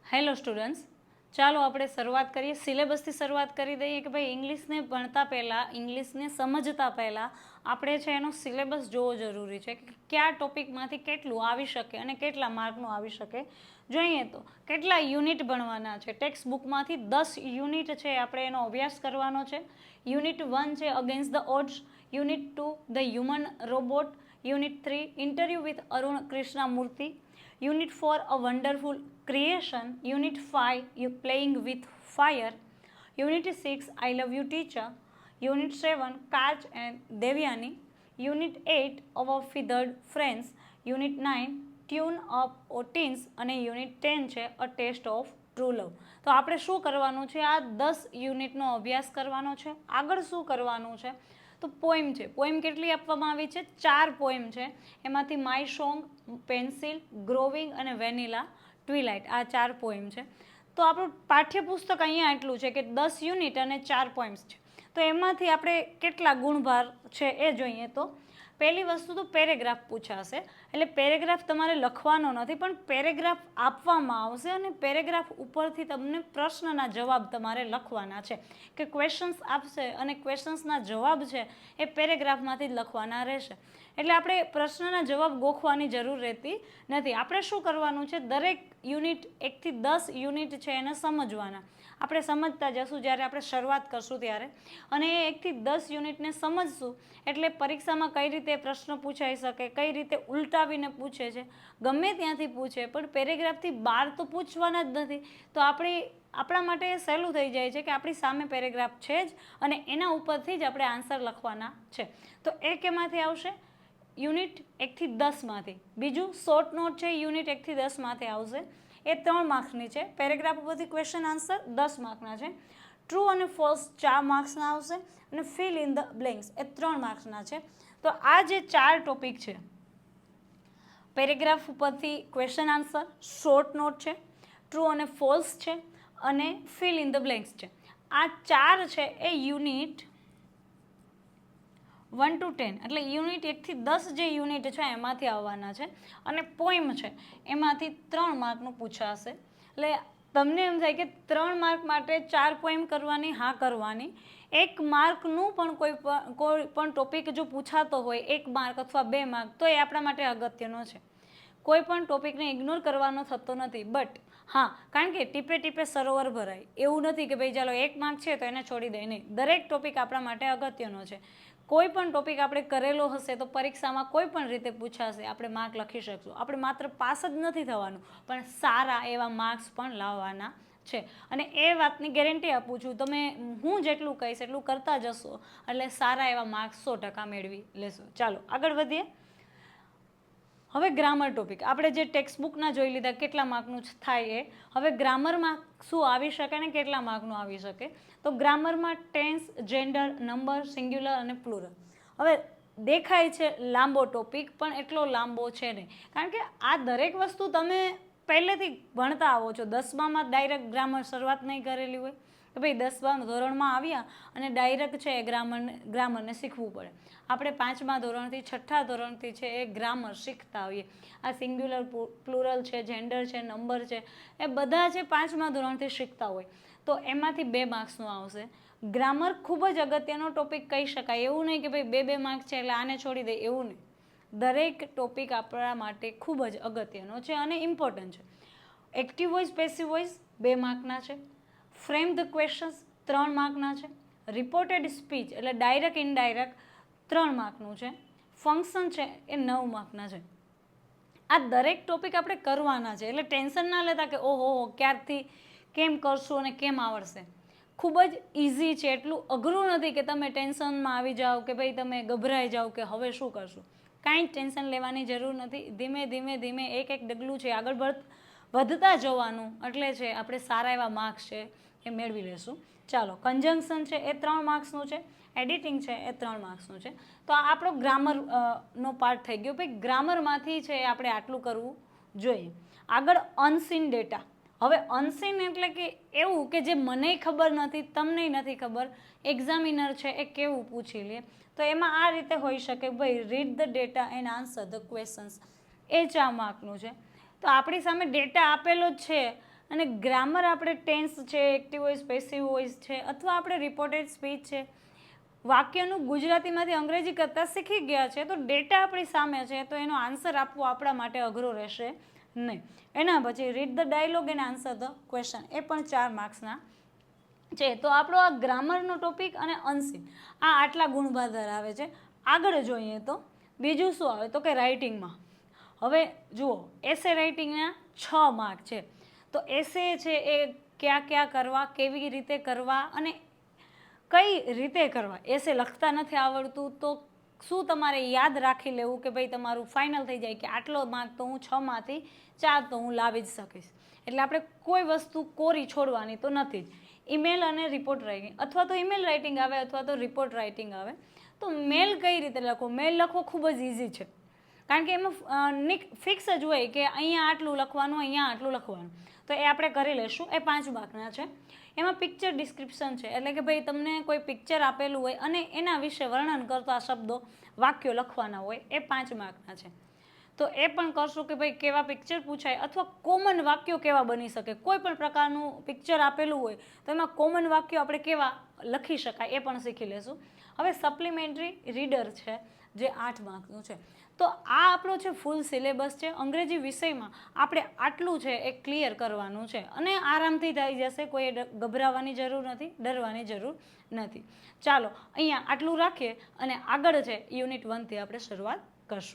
Hello students, ચાલો આપણે શરૂઆત કરીએ. સિલેબસથી શરૂઆત કરી દઈએ કે ભાઈ ઇંગ્લિશને ભણતા પહેલાં, ઇંગ્લિશને સમજતા પહેલાં આપણે છે એનો સિલેબસ જોવો જરૂરી છે કે કયા ટોપિકમાંથી કેટલું આવી શકે અને કેટલા માર્કનું આવી શકે. જોઈએ તો કેટલા યુનિટ ભણવાના છે. ટેક્સ્ટ બુકમાંથી 10 યુનિટ છે આપણે એનો અભ્યાસ કરવાનો છે. યુનિટ 1 છે against the odds, unit 2 the human robot, unit 3 interview with Arun Krishnamurthy, Unit 4 A Wonderful Creation, Unit 5 You Playing with Fire, Unit 6 I Love You Teacher, Unit 7 Kaj and Devyani, Unit 8 Our Feathered Friends, Unit 9 Tune Up or Teens અને Unit 10 છે A Taste of True Love. તો આપણે શું કરવાનું છે? આ 10 યુનિટનો અભ્યાસ કરવાનો છે. આગળ શું કરવાનું છે? તો પોઈમ છે. પોઈમ કેટલી આપવામાં આવી છે? 4 પોઈમ છે. એમાંથી માય સોંગ, પેન્સિલ, ગ્રોવિંગ અને વેનીલા ટ્વિલાઇટ, આ 4 પોઈમ છે. તો આપણું પાઠ્યપુસ્તક અહીંયા એટલું છે કે 10 યુનિટ અને 4 પોઈમ્સ છે. તો એમાંથી આપણે કેટલા ગુણભાર છે એ જોઈએ તો પહેલી વસ્તુ તો પેરેગ્રાફ પૂછાશે. એટલે પેરેગ્રાફ તમારે લખવાનો નથી, પણ પેરેગ્રાફ આપવામાં આવશે અને પેરેગ્રાફ ઉપરથી તમને પ્રશ્નના જવાબ તમારે લખવાના છે. કે ક્વેશ્ચન્સ આપશે અને ક્વેશ્ચન્સના જવાબ છે એ પેરેગ્રાફમાંથી જ લખવાના રહેશે. એટલે આપણે પ્રશ્નના જવાબ ગોખવાની જરૂર રહેતી નથી. આપણે શું કરવાનું છે? દરેક યુનિટ 1 થી 10 યુનિટ છે એને સમજવાના. આપણે સમજતા જશું જ્યારે આપણે શરૂઆત કરશું ત્યારે. અને એ 1 થી 10 યુનિટને સમજશું એટલે પરીક્ષામાં કઈ રીતે પ્રશ્ન પૂછાઈ શકે, કઈ રીતે ઉલટાવીને પૂછે છે, ગમે ત્યાંથી પૂછે, પણ પેરેગ્રાફથી બહાર તો પૂછવાના જ નથી. તો આપણા માટે સહેલું થઈ જાય છે કે આપણી સામે પેરેગ્રાફ છે જ અને એના ઉપરથી જ આપણે આન્સર લખવાના છે. તો એ કેમાંથી આવશે? યુનિટ 1 થી 10માંથી. બીજું શોર્ટ નોટ છે, યુનિટ 1 થી 10માંથી આવશે. એ 3 માર્ક્સની છે. પેરેગ્રાફ ઉપરથી ક્વેશ્ચન આન્સર 10 માર્કના છે. ટ્રુ અને ફોલ્સ 4 માર્ક્સના આવશે અને ફિલ ઇન ધ બ્લેન્ક્સ એ 3 માર્ક્સના છે. તો આ જે 4 ટોપિક છે, પેરેગ્રાફ ઉપરથી ક્વેશ્ચન આન્સર, શોર્ટ નોટ છે, ટ્રુ અને ફોલ્સ છે અને ફિલ ઇન ધ બ્લેન્ક્સ છે. આ 4 છે એ યુનિટ 1 to 10 એટલે યુનિટ 1 થી 10 જે યુનિટ છે એમાંથી આવવાના છે. અને પોઈમ છે એમાંથી 3 માર્કનું પૂછાશે. એટલે તમને એમ થાય કે 3 માર્ક માટે 4 પોઈમ કરવાની, હા કરવાની. 1 માર્કનું પણ કોઈ પણ ટોપિક જો પૂછાતો હોય 1 માર્ક અથવા 2 માર્ક, તો એ આપણા માટે અગત્યનો છે. કોઈ પણ ટોપિકને ઇગ્નોર કરવાનો થતો નથી. બટ હા, કારણ કે ટીપે ટીપે સરોવર ભરાય એવું નથી કે ભાઈ ચાલો 1 માર્ક છે તો એને છોડી દે. નહીં, દરેક ટોપિક આપણા માટે અગત્યનો છે. કોઈ પણ ટોપિક આપણે કરેલો હશે તો પરીક્ષામાં કોઈ પણ રીતે પૂછાશે, આપણે માર્ક લખી શકશું. આપણે માત્ર પાસ જ નથી થવાનું, પણ સારા એવા માર્ક્સ પણ લાવવાના છે. અને એ વાતની ગેરંટી આપું છું, તમે હું જેટલું કહીશ એટલું કરતા જશો એટલે સારા એવા માર્ક્સ 100% મેળવી લેશો. ચાલો આગળ વધીએ. હવે ગ્રામર ટોપિક આપણે જે ટેક્સ્ટ બુકના જોઈ લીધા કેટલા માર્કનું થાય એ. હવે ગ્રામરમાં શું આવી શકે ને કેટલા માર્કનું આવી શકે? તો ગ્રામરમાં ટેન્સ, જેન્ડર, નંબર, સિંગ્યુલર અને પ્લુરલ. હવે દેખાય છે લાંબો ટોપિક, પણ એટલો લાંબો છે નહીં. કારણ કે આ દરેક વસ્તુ તમે પહેલેથી ભણતા આવો છો. 10મામાં ડાયરેક્ટ ગ્રામર શરૂઆત નહીં કરેલી હોય કે ભાઈ 10મા ધોરણમાં આવ્યા અને ડાયરેક્ટ છે એ ગ્રામરને શીખવું પડે. આપણે 5મા ધોરણથી 6ઠ્ઠા ધોરણથી છે એ ગ્રામર શીખતા હોઈએ. આ સિંગ્યુલર, પ્લુરલ છે, જેન્ડર છે, નંબર છે, એ બધા છે 5મા ધોરણથી શીખતા હોય. તો એમાંથી 2 માર્ક્સનું આવશે. ગ્રામર ખૂબ જ અગત્યનો ટોપિક કહી શકાય. એવું નહીં કે ભાઈ 2 માર્ક્સ છે એટલે આને છોડી દે, એવું નહીં. દરેક ટોપિક આપણા માટે ખૂબ જ અગત્યનો છે અને ઇમ્પોર્ટન્ટ છે. એક્ટિવ વોઇસ, પેસિવ વોઇસ 2 માર્કના છે. ફ્રેમ ધ ક્વેશ્ચન્સ 3 માર્કના છે. રિપોર્ટેડ સ્પીચ એટલે ડાયરેક્ટ ઇનડાયરેક્ટ 3 માર્કનું છે. ફંક્શન છે એ 9 માર્કના છે. આ દરેક ટોપિક આપણે કરવાના છે. એટલે ટેન્શન ના લેતા કે ઓહો ક્યારથી કેમ કરશું અને કેમ આવડશે. ખૂબ જ ઇઝી છે, એટલું અઘરું નથી કે તમે ટેન્શનમાં આવી જાઓ કે ભાઈ તમે ગભરાઈ જાઓ કે હવે શું કરશું. કાંઈ ટેન્શન લેવાની જરૂર નથી. ધીમે ધીમે ધીમે એક ડગલું છે આગળ વધતા જવાનું. એટલે છે આપણે સારા એવા માર્ક્સ છે એ મેળવી લેશું. ચાલો, કન્જંક્શન છે એ 3 માર્ક્સનું છે. એડિટિંગ છે એ 3 માર્ક્સનું છે. તો આ આપણો ગ્રામરનો પાર્ટ થઈ ગયો. ભાઈ ગ્રામરમાંથી છે આપણે આટલું કરવું જોઈએ. આગળ અનસીન ડેટા. હવે અનસીન એટલે કે એવું કે જે મને ખબર નથી, તમને નથી ખબર, એક્ઝામિનર છે એ કેવું પૂછી લે. તો એમાં આ રીતે હોઈ શકે, ભાઈ read the data and answer the questions, એ 4 માર્કનું છે. તો આપણી સામે ડેટા આપેલો જ છે અને ગ્રામર આપણે ટેન્સ છે, એક્ટિવ વોઇસ, પેસિવ વોઇસ છે, અથવા આપણે રિપોર્ટેડ સ્પીચ છે, વાક્યનું ગુજરાતીમાંથી અંગ્રેજી કરતાં શીખી ગયા છે, તો ડેટા આપણી સામે છે, તો એનો આન્સર આપવો આપણા માટે અઘરો રહેશે નહીં. એના પછી read the dialogue and answer the question, એ પણ 4 માર્ક્સના છે. તો આપણો આ ગ્રામરનો ટોપિક અને અનસીન આ આટલા ગુણભાર ધરાવે છે. આગળ જોઈએ તો બીજું શું આવે તો કે રાઇટિંગમાં. હવે જુઓ, એસે રાઇટિંગના 6 માર્ક છે. તો એસે છે એ ક્યાં કરવા, કેવી રીતે કરવા અને કઈ રીતે કરવા. એસે લખતા નથી આવડતું તો શું તમારે યાદ રાખી લેવું કે ભાઈ તમારું ફાઇનલ થઈ જાય કે આટલો માર્ક તો હું 6માંથી 4 તો હું લાવી જ શકીશ. એટલે આપણે કોઈ વસ્તુ કોરી છોડવાની તો નથી જ. ઈમેલ અને રિપોર્ટ રાઇટિંગ, અથવા તો ઈમેલ રાઇટિંગ આવે અથવા તો રિપોર્ટ રાઇટિંગ આવે. તો મેલ કઈ રીતે લખવો? મેલ લખવો ખૂબ જ ઇઝી છે, કારણ કે એમાં ફિક્સ જ હોય કે અહીંયા આટલું લખવાનું, અહીંયા આટલું લખવાનું. તો એ આપણે કરી લઈશું. એ 5 માર્કના છે. એમાં પિક્ચર ડિસ્ક્રિપ્શન છે, એટલે કે ભાઈ તમને કોઈ પિક્ચર આપેલું હોય અને એના વિશે વર્ણન કરતા શબ્દો, વાક્યો લખવાના હોય, એ 5 માર્કના છે. તો એ પણ કરશું કે ભાઈ કેવા પિક્ચર પૂછાય અથવા કોમન વાક્યો કેવા બની શકે. કોઈ પણ પ્રકારનું પિક્ચર આપેલું હોય તો એમાં કોમન વાક્યો આપણે કેવા લખી શકાય એ પણ શીખી લેશું. હવે સપ્લિમેન્ટરી રીડર છે જે 8 માર્કનું છે. તો આ આપણો છે ફૂલ સિલેબસ છે. અંગ્રેજી વિષયમાં આપણે આટલું છે એ ક્લિયર કરવાનું છે અને આરામથી થઈ જશે. કોઈ ગભરાવાની જરૂર નથી, ડરવાની જરૂર નથી. ચાલો અહીંયા આટલું રાખીએ અને આગળ છે યુનિટ 1થી આપણે શરૂઆત કરશું.